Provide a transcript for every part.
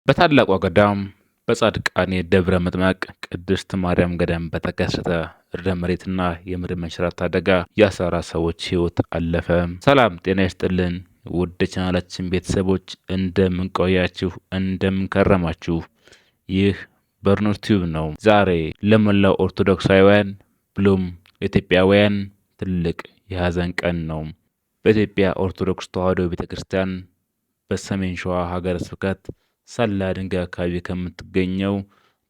በታላቋ ገዳም በጻድቃኔ ደብረ ምጥማቅ ቅድስት ማርያም ገዳም በተከሰተ ርዕደ መሬትና የምድር መንሸራተት አደጋ የ14 ሰዎች ሕይወት አለፈ። ሰላም ጤና ይስጥልን ውድ ቻናላችን ቤተሰቦች እንደምን ቆያችሁ? እንደምን ከረማችሁ? ይህ በርኖስ ቲዩብ ነው። ዛሬ ለመላው ኦርቶዶክሳውያን ብሎም ኢትዮጵያውያን ትልቅ የሐዘን ቀን ነው። በኢትዮጵያ ኦርቶዶክስ ተዋሕዶ ቤተክርስቲያን በሰሜን ሸዋ ሀገረ ስብከት ሰላ ድንጋይ አካባቢ ከምትገኘው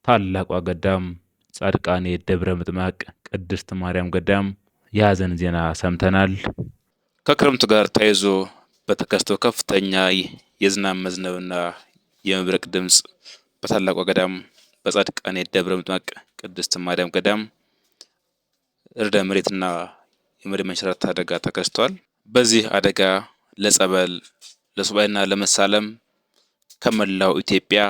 ታላቋ ገዳም ጻድቃኔ ደብረ ምጥማቅ ቅድስት ማርያም ገዳም የሐዘን ዜና ሰምተናል። ከክረምቱ ጋር ተያይዞ በተከሰተው ከፍተኛ የዝናብ መዝነብና የመብረቅ ድምፅ በታላቋ ገዳም በጻድቃኔ ደብረ ምጥማቅ ቅድስት ማርያም ገዳም ርዕደ መሬትና የምድር መንሸራተት አደጋ ተከስቷል። በዚህ አደጋ ለጸበል ለሱባኤና ለመሳለም ከመላው ኢትዮጵያ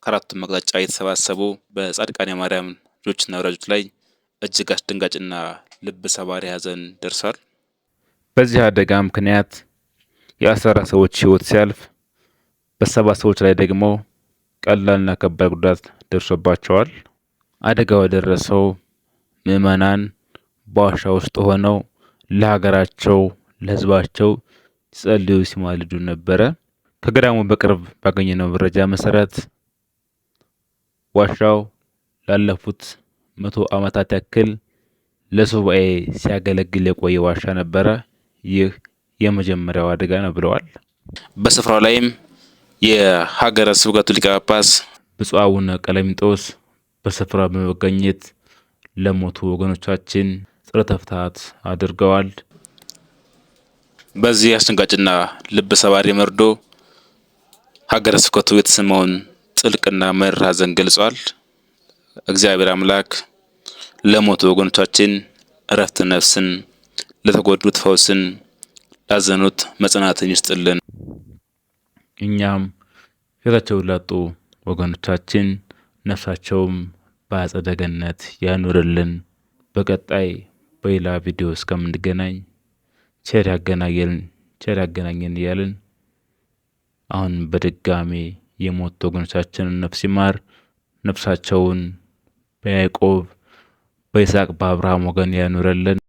ከአራቱም አቅጣጫ የተሰባሰቡ በጻድቃኔ ማርያም ልጆችና ወዳጆች ላይ እጅግ አስደንጋጭና ልብ ሰባሪ ሐዘን ደርሷል። በዚህ አደጋ ምክንያት የ14 ሰዎች ሕይወት ሲያልፍ በ7 ሰዎች ላይ ደግሞ ቀላልና ከባድ ጉዳት ደርሶባቸዋል። አደጋው የደረሰው ምዕመናን በዋሻ ውስጥ ሆነው ለሀገራቸው ለሕዝባቸው ሲጸልዩ ሲማልዱ ነበረ። ከገዳሙ በቅርብ ባገኘነው መረጃ መሰረት ዋሻው ላለፉት 100 ዓመታት ያክል ለሱባኤ ሲያገለግል የቆየ ዋሻ ነበረ። ይህ የመጀመሪያው አደጋ ነው ብለዋል። በስፍራው ላይም የሀገረ ስብከቱ ሊቀ ጳጳስ ብፁዕ አቡነ ቀለሚንጦስ በስፍራው በመገኘት ለሞቱ ወገኖቻችን ጸሎተ ፍትሐት አድርገዋል። በዚህ አስደንጋጭና ልብ ሰባሪ መርዶ ሀገረ ስብከቱ የተሰማውን ጥልቅና መራር ሐዘን ገልጿል። እግዚአብሔር አምላክ ለሞቱ ወገኖቻችን እረፍት ነፍስን፣ ለተጎዱት ፈውስን፣ ላዘኑት መጽናናትን ይስጥልን። እኛም ሕይወታቸውን ላጡ ወገኖቻችን ነፍሳቸውም በአጸደ ገነት ያኑርልን። በቀጣይ በሌላ ቪዲዮ እስከምንገናኝ ቸር ያገናኘን እያልን አሁን በድጋሚ የሞቱ ወገኖቻችንን ነፍስ ይማር፣ ነፍሳቸውን በያዕቆብ በይስሐቅ በአብርሃም ወገን ያኑረልን።